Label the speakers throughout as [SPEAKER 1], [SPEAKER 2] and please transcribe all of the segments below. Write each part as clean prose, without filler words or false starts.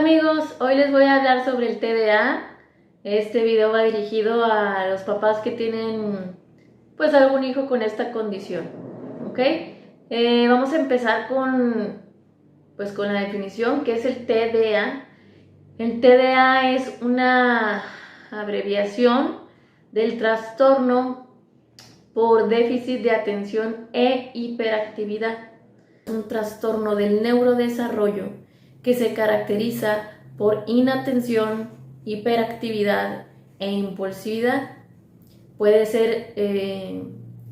[SPEAKER 1] Amigos, hoy les voy a hablar sobre el TDA. Este video va dirigido a los papás que tienen pues algún hijo con esta condición, ¿ok? Vamos a empezar con la definición, que es el TDA. El TDA es una abreviación del trastorno por déficit de atención e hiperactividad. Un trastorno del neurodesarrollo que se caracteriza por inatención, hiperactividad e impulsividad. Puede ser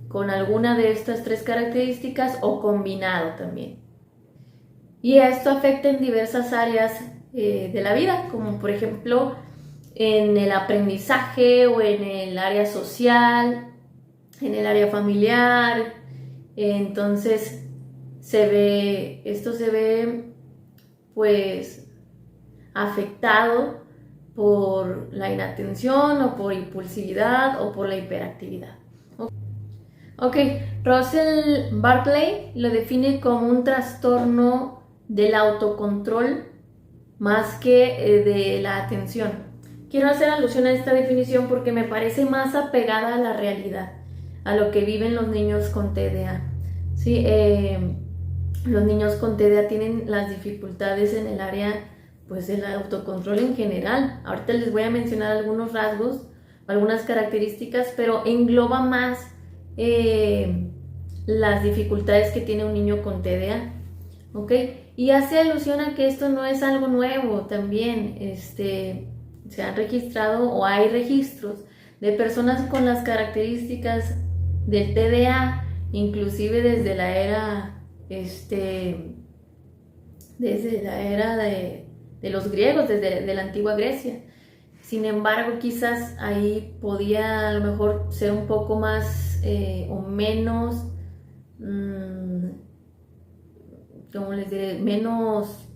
[SPEAKER 1] con alguna de estas tres características o combinado también. Y esto afecta en diversas áreas de la vida, como por ejemplo en el aprendizaje o en el área social, en el área familiar. Entonces esto se ve pues afectado por la inatención o por impulsividad o por la hiperactividad. Ok, Russell Barkley lo define como un trastorno del autocontrol más que de la atención. Quiero hacer alusión a esta definición porque me parece más apegada a la realidad, a lo que viven los niños con TDA. Sí, los niños con TDA tienen las dificultades en el área pues del autocontrol en general. Ahorita les voy a mencionar algunos rasgos, algunas características, pero engloba más las dificultades que tiene un niño con TDA, ¿ok? Y hace alusión a que esto no es algo nuevo también. Se han registrado o hay registros de personas con las características del TDA, inclusive desde la era de los griegos, desde la antigua Grecia. Sin embargo, quizás ahí podía a lo mejor ser un poco más o menos, ¿cómo les diré? Menos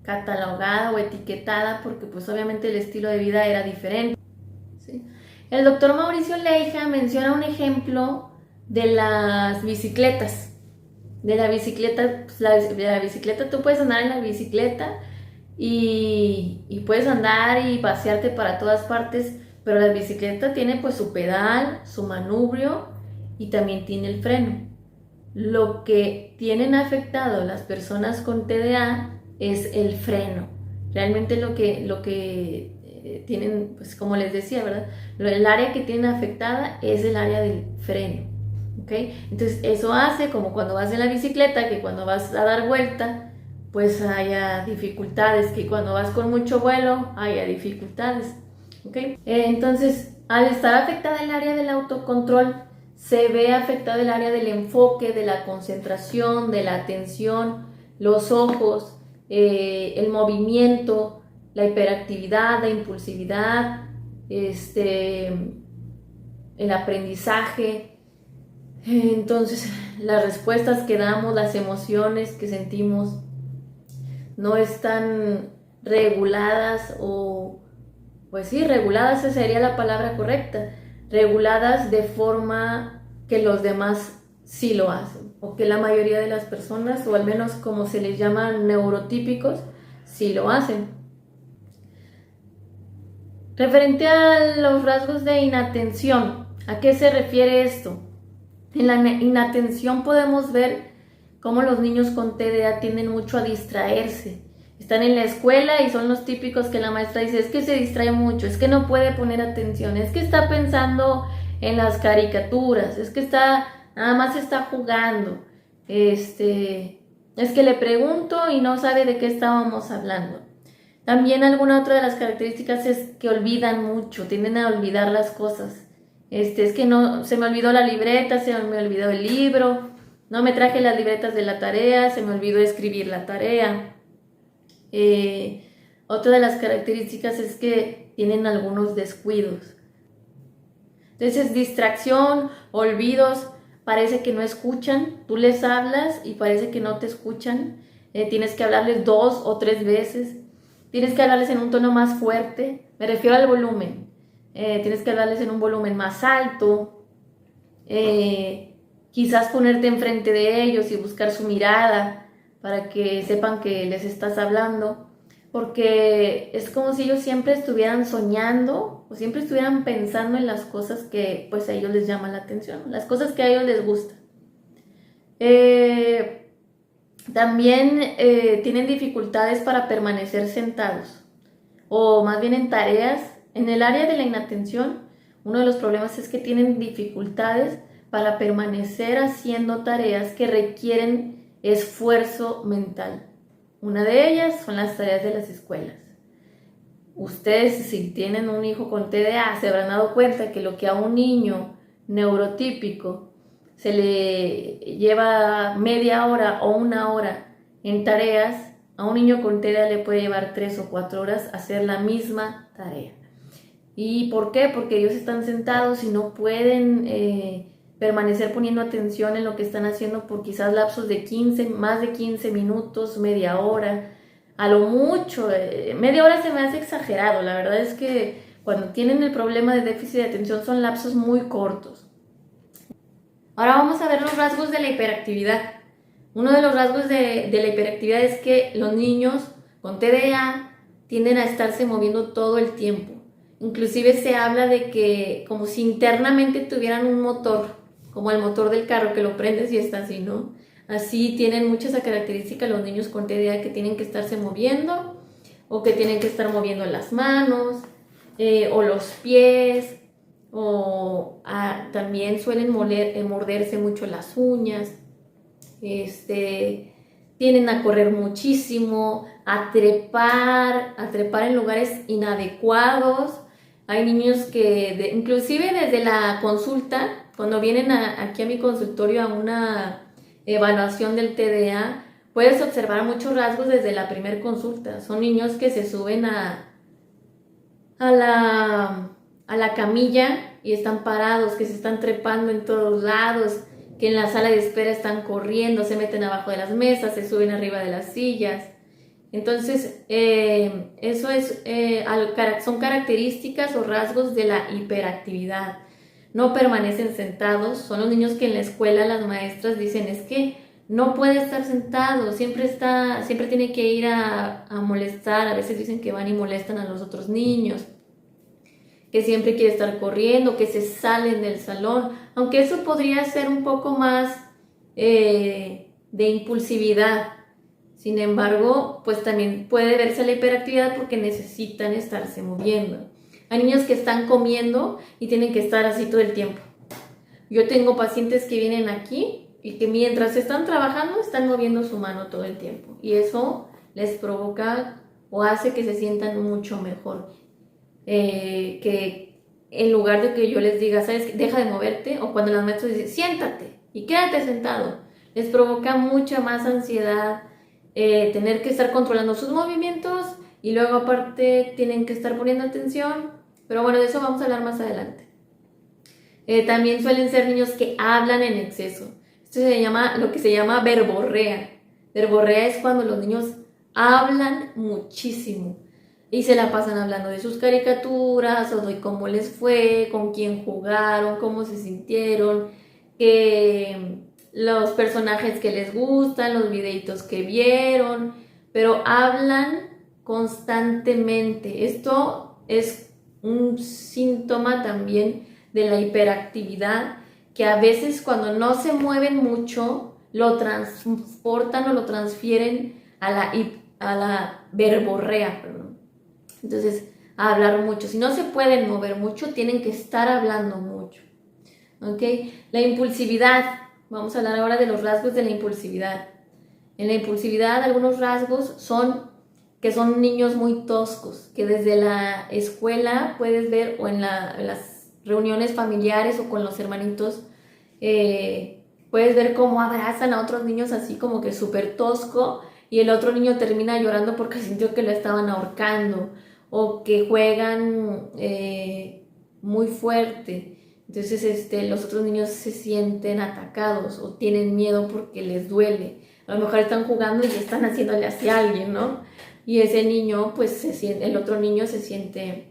[SPEAKER 1] catalogada o etiquetada, porque pues obviamente el estilo de vida era diferente, ¿sí? El doctor Mauricio Leija menciona un ejemplo de las bicicletas. De la bicicleta, pues la bicicleta, tú puedes andar en la bicicleta y puedes andar y pasearte para todas partes, pero la bicicleta tiene pues su pedal, su manubrio y también tiene el freno. Lo que tienen afectado las personas con TDA es el freno. Realmente lo que tienen, pues como les decía, ¿verdad? El área que tienen afectada es el área del freno, ¿ok? Entonces eso hace como cuando vas en la bicicleta, que cuando vas a dar vuelta, pues haya dificultades, que cuando vas con mucho vuelo haya dificultades, ¿ok? Entonces, al estar afectada el área del autocontrol, se ve afectado el área del enfoque, de la concentración, de la atención, los ojos, el movimiento, la hiperactividad, la impulsividad, el aprendizaje. Entonces, las respuestas que damos, las emociones que sentimos, no están reguladas o, pues sí, reguladas, esa sería la palabra correcta, reguladas de forma que los demás sí lo hacen, o que la mayoría de las personas, o al menos como se les llama neurotípicos, sí lo hacen. Referente a los rasgos de inatención, ¿a qué se refiere esto? En la inatención podemos ver cómo los niños con TDA tienden mucho a distraerse. Están en la escuela y son los típicos que la maestra dice, es que se distrae mucho, es que no puede poner atención, es que está pensando en las caricaturas, es que nada más está jugando, es que le pregunto y no sabe de qué estábamos hablando. También alguna otra de las características es que olvidan mucho, tienden a olvidar las cosas. Es que no, se me olvidó la libreta, se me olvidó el libro, no me traje las libretas de la tarea, se me olvidó escribir la tarea. Otra de las características es que tienen algunos descuidos. Entonces, distracción, olvidos, parece que no escuchan, tú les hablas y parece que no te escuchan, tienes que hablarles 2 o 3 veces, tienes que hablarles en un tono más fuerte, me refiero al volumen, tienes que hablarles en un volumen más alto, quizás ponerte enfrente de ellos y buscar su mirada para que sepan que les estás hablando, porque es como si ellos siempre estuvieran soñando o siempre estuvieran pensando en las cosas que pues a ellos les llaman la atención, las cosas que a ellos les gustan. También tienen dificultades para permanecer sentados, o más bien en tareas. En el área de la inatención, uno de los problemas es que tienen dificultades para permanecer haciendo tareas que requieren esfuerzo mental. Una de ellas son las tareas de las escuelas. Ustedes, si tienen un hijo con TDA, se habrán dado cuenta que lo que a un niño neurotípico se le lleva media hora o una hora en tareas, a un niño con TDA le puede llevar 3 o 4 horas hacer la misma tarea. ¿Y por qué? Porque ellos están sentados y no pueden permanecer poniendo atención en lo que están haciendo por quizás lapsos de 15, más de 15 minutos, media hora, a lo mucho. Media hora se me hace exagerado. La verdad es que cuando tienen el problema de déficit de atención son lapsos muy cortos. Ahora vamos a ver los rasgos de la hiperactividad. Uno de los rasgos de la hiperactividad es que los niños con TDA tienden a estarse moviendo todo el tiempo. Inclusive se habla de que como si internamente tuvieran un motor, como el motor del carro que lo prendes y está así, ¿no? Así tienen mucha esa característica los niños con TDA, que tienen que estarse moviendo o que tienen que estar moviendo las manos o los pies, o también suelen morderse mucho las uñas. Tienden a correr muchísimo, a trepar en lugares inadecuados. Hay niños que, inclusive desde la consulta, cuando vienen aquí a mi consultorio a una evaluación del TDA, puedes observar muchos rasgos desde la primera consulta. Son niños que se suben a la camilla y están parados, que se están trepando en todos lados, que en la sala de espera están corriendo, se meten abajo de las mesas, se suben arriba de las sillas. Entonces, eso son características o rasgos de la hiperactividad. No permanecen sentados. Son los niños que en la escuela las maestras dicen, es que no puede estar sentado, siempre tiene que ir a molestar. A veces dicen que van y molestan a los otros niños, que siempre quiere estar corriendo, que se salen del salón, aunque eso podría ser un poco más de impulsividad. Sin embargo, pues también puede verse la hiperactividad porque necesitan estarse moviendo. Hay niños que están comiendo y tienen que estar así todo el tiempo. Yo tengo pacientes que vienen aquí y que mientras están trabajando están moviendo su mano todo el tiempo, y eso les provoca o hace que se sientan mucho mejor. Que en lugar de que yo les diga, ¿sabes qué? Deja de moverte, o cuando las maestras dicen, siéntate y quédate sentado, les provoca mucha más ansiedad tener que estar controlando sus movimientos, y luego aparte tienen que estar poniendo atención. Pero bueno, de eso vamos a hablar más adelante. También suelen ser niños que hablan en exceso. Esto se llama, lo que se llama verborrea. Verborrea es cuando los niños hablan muchísimo y se la pasan hablando de sus caricaturas o de cómo les fue, con quién jugaron, cómo se sintieron, los personajes que les gustan, los videitos que vieron, pero hablan constantemente. Esto es un síntoma también de la hiperactividad, que a veces cuando no se mueven mucho lo transportan o lo transfieren a la verborrea, perdón. Entonces, a hablar mucho. Si no se pueden mover mucho, tienen que estar hablando mucho. ¿Ok? La impulsividad. Vamos a hablar ahora de los rasgos de la impulsividad. En la impulsividad, algunos rasgos son que son niños muy toscos, que desde la escuela puedes ver, o en las reuniones familiares o con los hermanitos, puedes ver cómo abrazan a otros niños así como que súper tosco, y el otro niño termina llorando porque sintió que lo estaban ahorcando, o que juegan muy fuerte. Entonces los otros niños se sienten atacados o tienen miedo porque les duele. A lo mejor están jugando y están haciéndole hacia alguien, ¿no? Y ese niño, pues el otro niño se siente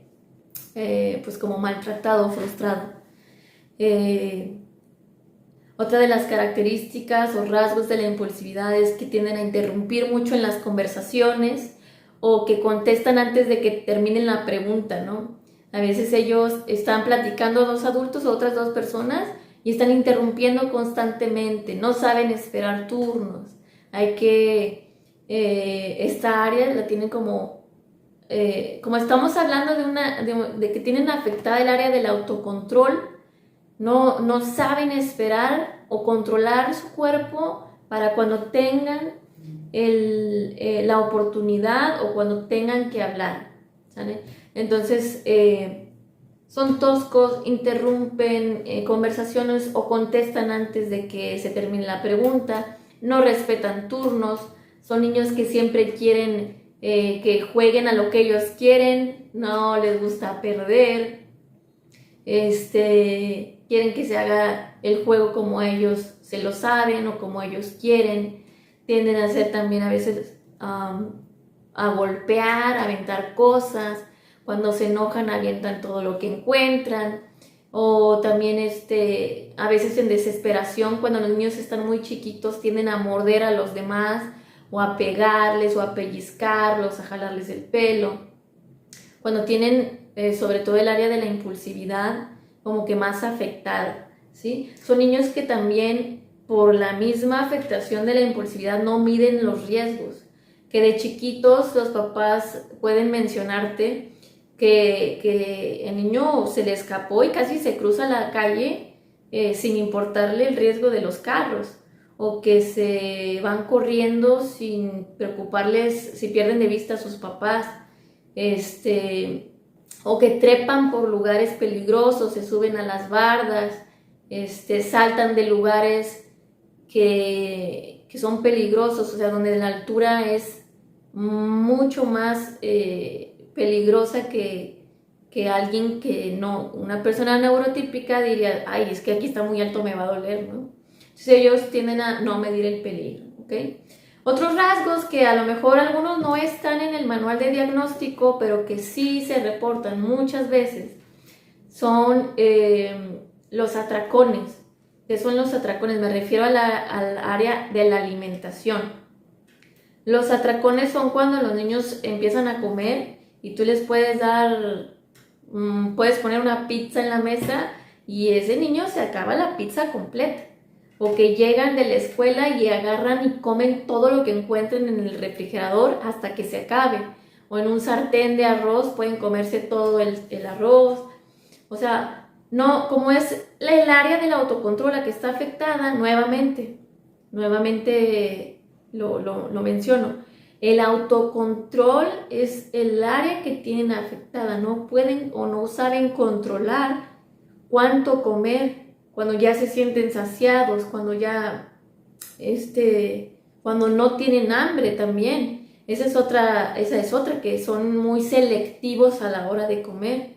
[SPEAKER 1] pues como maltratado, frustrado. Otra de las características o rasgos de la impulsividad es que tienden a interrumpir mucho en las conversaciones o que contestan antes de que terminen la pregunta, ¿no? A veces ellos están platicando dos adultos o otras dos personas y están interrumpiendo constantemente, no saben esperar turnos. Hay que, esta área la tienen como estamos hablando de que tienen afectada el área del autocontrol, no saben esperar o controlar su cuerpo para cuando tengan la oportunidad o cuando tengan que hablar, ¿sale? Entonces, son toscos, interrumpen conversaciones o contestan antes de que se termine la pregunta, no respetan turnos, son niños que siempre quieren que jueguen a lo que ellos quieren, no les gusta perder, quieren que se haga el juego como ellos se lo saben o como ellos quieren, tienden a hacer también a veces a golpear, a aventar cosas, cuando se enojan avientan todo lo que encuentran, o también a veces en desesperación, cuando los niños están muy chiquitos, tienden a morder a los demás, o a pegarles, o a pellizcarlos, a jalarles el pelo. Cuando tienen, sobre todo el área de la impulsividad, como que más afectada, ¿sí? Son niños que también, por la misma afectación de la impulsividad, no miden los riesgos, que de chiquitos los papás pueden mencionarte que el niño se le escapó y casi se cruza la calle sin importarle el riesgo de los carros, o que se van corriendo sin preocuparles si pierden de vista a sus papás, o que trepan por lugares peligrosos, se suben a las bardas, saltan de lugares que son peligrosos, o sea, donde la altura es mucho más peligrosa que alguien que no, una persona neurotípica diría, ay, es que aquí está muy alto, me va a doler, ¿no? Entonces ellos tienden a no medir el peligro, ¿ok? Otros rasgos que a lo mejor algunos no están en el manual de diagnóstico, pero que sí se reportan muchas veces, son los atracones. ¿Qué son los atracones? Me refiero al área de la alimentación. Los atracones son cuando los niños empiezan a comer y tú les puedes dar, puedes poner una pizza en la mesa y ese niño se acaba la pizza completa. O que llegan de la escuela y agarran y comen todo lo que encuentren en el refrigerador hasta que se acabe. O en un sartén de arroz pueden comerse todo el arroz. O sea, no, como es el área del autocontrol la que está afectada, nuevamente lo menciono. El autocontrol es el área que tienen afectada. No pueden o no saben controlar cuánto comer, cuando ya se sienten saciados, cuando ya, cuando no tienen hambre también. Esa es otra, que son muy selectivos a la hora de comer.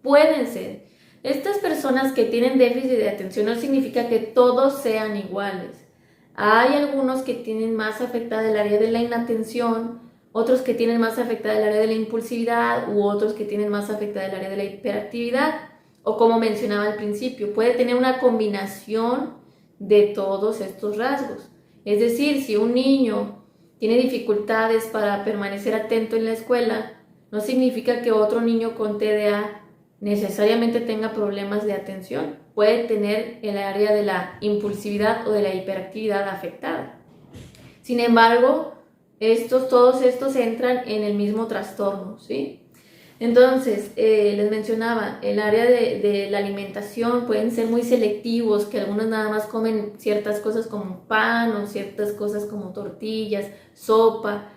[SPEAKER 1] Pueden ser. Estas personas que tienen déficit de atención no significa que todos sean iguales. Hay algunos que tienen más afectada el área de la inatención, otros que tienen más afectada el área de la impulsividad u otros que tienen más afectada el área de la hiperactividad. O como mencionaba al principio, puede tener una combinación de todos estos rasgos. Es decir, si un niño tiene dificultades para permanecer atento en la escuela, no significa que otro niño con TDA necesariamente tenga problemas de atención. Puede tener el área de la impulsividad o de la hiperactividad afectada. Sin embargo, todos estos entran en el mismo trastorno, ¿sí? Entonces, les mencionaba, el área de la alimentación pueden ser muy selectivos, que algunos nada más comen ciertas cosas como pan o ciertas cosas como tortillas, sopa,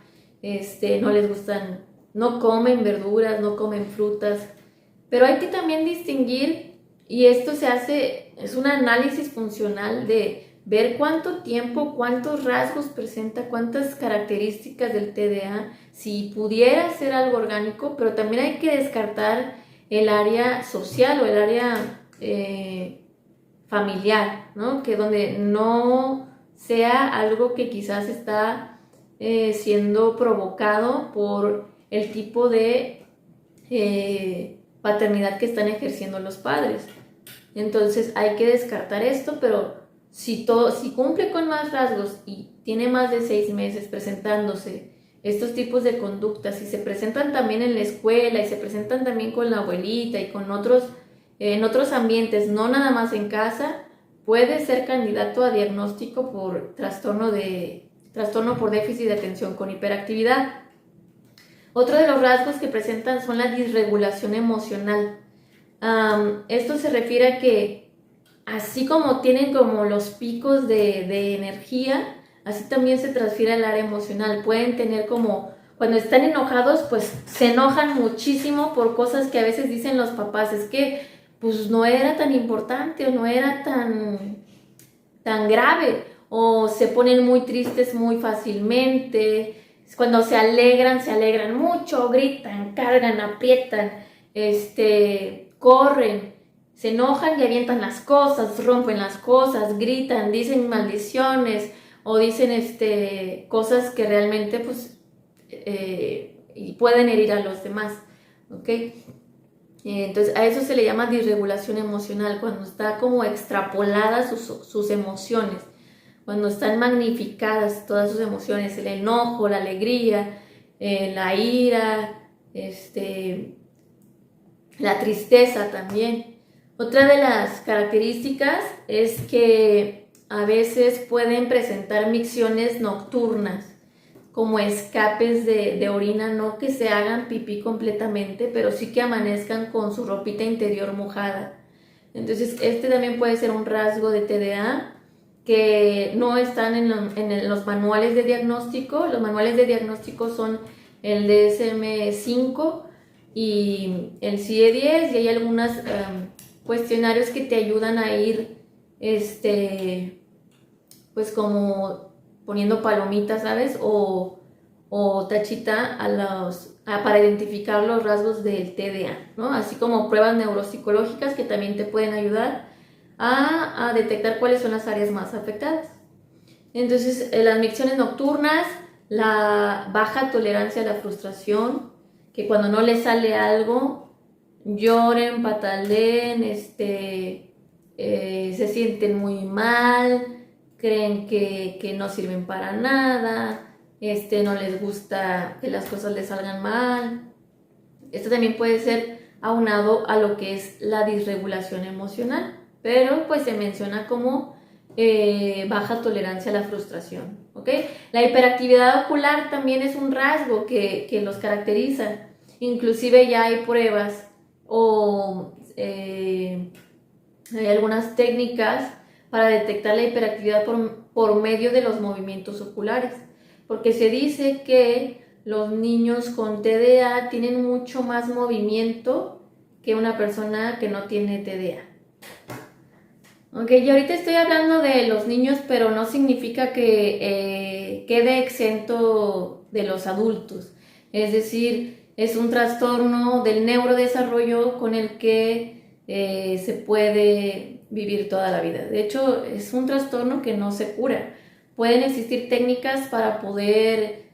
[SPEAKER 1] no les gustan, no comen verduras, no comen frutas, pero hay que también distinguir, y esto se hace, es un análisis funcional de ver cuánto tiempo, cuántos rasgos presenta, cuántas características del TDA, si pudiera ser algo orgánico, pero también hay que descartar el área social o el área familiar, ¿no? Que donde no sea algo que quizás está siendo provocado por el tipo de paternidad que están ejerciendo los padres. Entonces hay que descartar esto, pero si cumple con más rasgos y tiene más de 6 meses presentándose estos tipos de conductas, y se presentan también en la escuela y se presentan también con la abuelita y con otros, en otros ambientes, no nada más en casa, puede ser candidato a diagnóstico por trastorno por déficit de atención con hiperactividad. Otro de los rasgos que presentan son la disregulación emocional. Esto se refiere a que así como tienen como los picos de energía, así también se transfiere al área emocional. Pueden tener como, cuando están enojados, pues se enojan muchísimo por cosas que a veces dicen los papás, es que pues no era tan importante o no era tan grave, o se ponen muy tristes muy fácilmente. Cuando se alegran mucho, gritan, cargan, aprietan, corren, se enojan y avientan las cosas, rompen las cosas, gritan, dicen maldiciones o dicen cosas que realmente pues pueden herir a los demás, ¿ok? Entonces a eso se le llama disregulación emocional, cuando está como extrapoladas sus emociones, cuando están magnificadas todas sus emociones, el enojo, la alegría, la ira, la tristeza también. Otra de las características es que a veces pueden presentar micciones nocturnas, como escapes de orina, no que se hagan pipí completamente, pero sí que amanezcan con su ropita interior mojada. Entonces también puede ser un rasgo de TDA que no están en los manuales de diagnóstico. Los manuales de diagnóstico son el DSM-5 y el CIE-10, y hay algunos cuestionarios que te ayudan a ir pues como poniendo palomitas, ¿sabes? O tachita para identificar los rasgos del TDA, ¿no? Así como pruebas neuropsicológicas que también te pueden ayudar a detectar cuáles son las áreas más afectadas. Entonces, las micciones nocturnas, la baja tolerancia a la frustración, que cuando no les sale algo, lloren, pataleen, se sienten muy mal, creen que no sirven para nada, no les gusta que las cosas les salgan mal. Esto también puede ser aunado a lo que es la disregulación emocional, pero pues se menciona como baja tolerancia a la frustración, ¿ok? La hiperactividad ocular también es un rasgo que los caracteriza. Inclusive ya hay pruebas o hay algunas técnicas para detectar la hiperactividad por medio de los movimientos oculares, porque se dice que los niños con TDA tienen mucho más movimiento que una persona que no tiene TDA. Ok, yo ahorita estoy hablando de los niños, pero no significa que quede exento de los adultos. Es decir, es un trastorno del neurodesarrollo con el que se puede vivir toda la vida. De hecho, es un trastorno que no se cura. Pueden existir técnicas para poder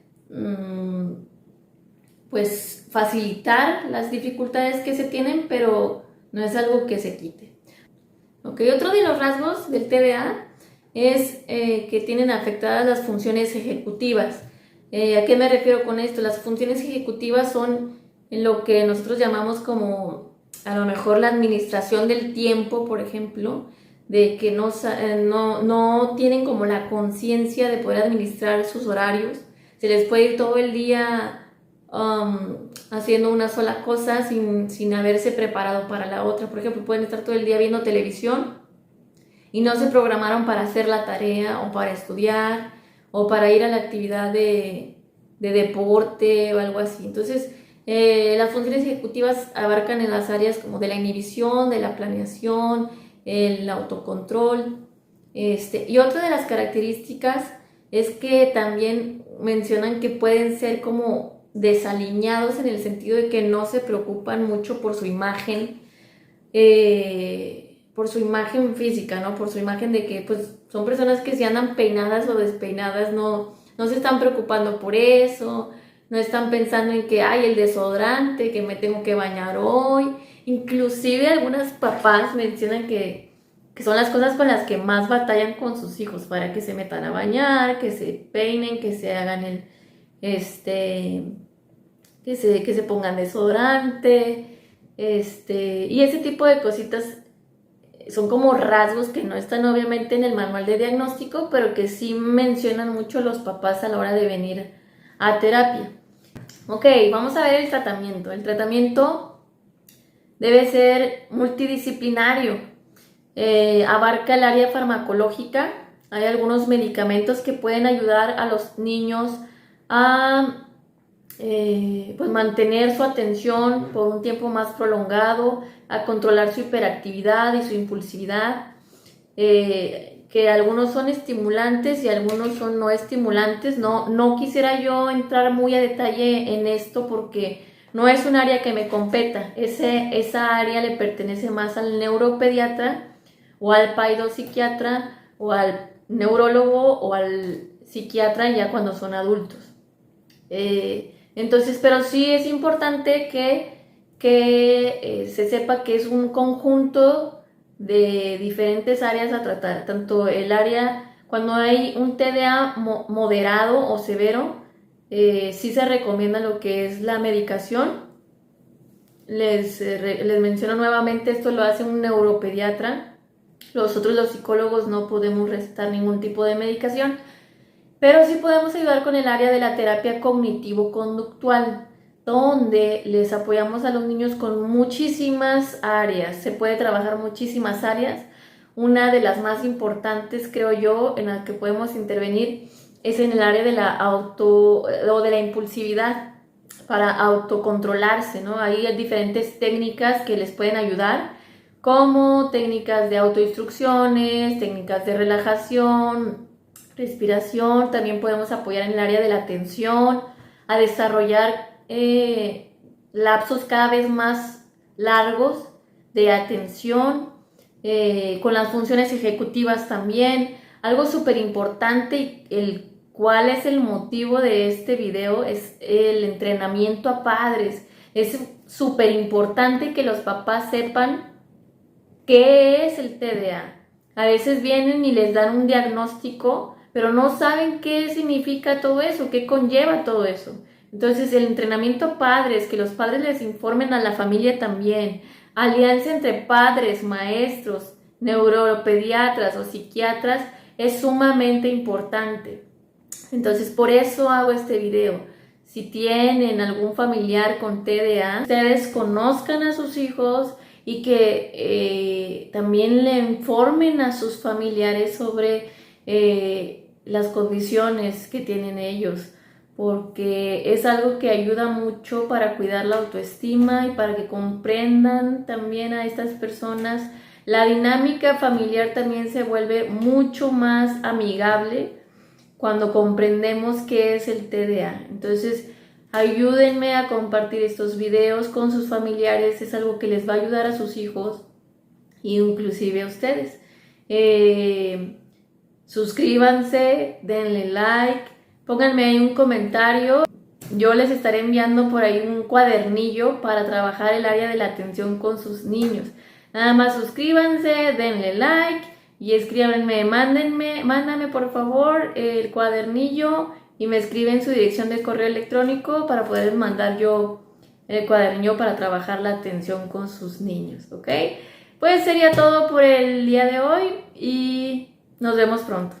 [SPEAKER 1] pues facilitar las dificultades que se tienen, pero no es algo que se quite. Okay. Otro de los rasgos del TDA es que tienen afectadas las funciones ejecutivas. ¿A qué me refiero con esto? Las funciones ejecutivas son lo que nosotros llamamos como a lo mejor la administración del tiempo, por ejemplo, de que no tienen como la conciencia de poder administrar sus horarios. Se les puede ir todo el día haciendo una sola cosa sin haberse preparado para la otra. Por ejemplo, pueden estar todo el día viendo televisión y no se programaron para hacer la tarea o para estudiar o para ir a la actividad de deporte o algo así. Entonces, las funciones ejecutivas abarcan en las áreas como de la inhibición, de la planeación, el autocontrol. Y otra de las características es que también mencionan que pueden ser como desaliñados en el sentido de que no se preocupan mucho por su imagen, física, ¿no? Por su imagen de que pues son personas que si andan peinadas o despeinadas no se están preocupando por eso, no están pensando en que hay el desodorante, que me tengo que bañar hoy. Inclusive algunas papás mencionan que que son las cosas con las que más batallan con sus hijos, para que se metan a bañar, que se peinen, que se hagan que se pongan desodorante, y ese tipo de cositas son como rasgos que no están obviamente en el manual de diagnóstico, pero que sí mencionan mucho los papás a la hora de venir a terapia. Ok, vamos a ver el tratamiento. El tratamiento debe ser multidisciplinario. Abarca el área farmacológica. Hay algunos medicamentos que pueden ayudar a los niños a pues mantener su atención por un tiempo más prolongado, a controlar su hiperactividad y su impulsividad, que algunos son estimulantes y algunos son no estimulantes. No quisiera yo entrar muy a detalle en esto porque no es un área que me competa. Esa área le pertenece más al neuropediatra o al paidopsiquiatra o al neurólogo o al psiquiatra ya cuando son adultos. Entonces, pero sí es importante que se sepa que es un conjunto de diferentes áreas a tratar, tanto el área, cuando hay un TDA moderado o severo, sí se recomienda lo que es la medicación. Les menciono nuevamente, esto lo hace un neuropediatra. Nosotros los psicólogos no podemos recetar ningún tipo de medicación, pero sí podemos ayudar con el área de la terapia cognitivo-conductual, donde les apoyamos a los niños con muchísimas áreas. Se puede trabajar muchísimas áreas. Una de las más importantes, creo yo, en la que podemos intervenir es en el área de la de la impulsividad, para autocontrolarse, ¿no? Ahí hay diferentes técnicas que les pueden ayudar, como técnicas de autoinstrucciones, técnicas de relajación, respiración. También podemos apoyar en el área de la atención, a desarrollar lapsos cada vez más largos de atención, con las funciones ejecutivas también. Algo súper importante, el cuál es el motivo de este video, es el entrenamiento a padres. Es súper importante que los papás sepan qué es el TDA. A veces vienen y les dan un diagnóstico, pero no saben qué significa todo eso, qué conlleva todo eso. Entonces, el entrenamiento a padres, que los padres les informen a la familia también, alianza entre padres, maestros, neuropediatras o psiquiatras, es sumamente importante. Entonces, por eso hago este video. Si tienen algún familiar con TDA, ustedes conozcan a sus hijos y que también le informen a sus familiares sobre las condiciones que tienen ellos, porque es algo que ayuda mucho para cuidar la autoestima y para que comprendan también a estas personas. La dinámica familiar también se vuelve mucho más amigable cuando comprendemos qué es el TDA. Entonces, ayúdenme a compartir estos videos con sus familiares. Es algo que les va a ayudar a sus hijos e inclusive a ustedes. Suscríbanse, denle like, pónganme ahí un comentario. Yo les estaré enviando por ahí un cuadernillo para trabajar el área de la atención con sus niños. Nada más suscríbanse, denle like y escríbanme, mándame por favor el cuadernillo y me escriben su dirección de correo electrónico para poder mandar yo el cuadernillo para trabajar la atención con sus niños, ¿ok? Pues sería todo por el día de hoy y nos vemos pronto.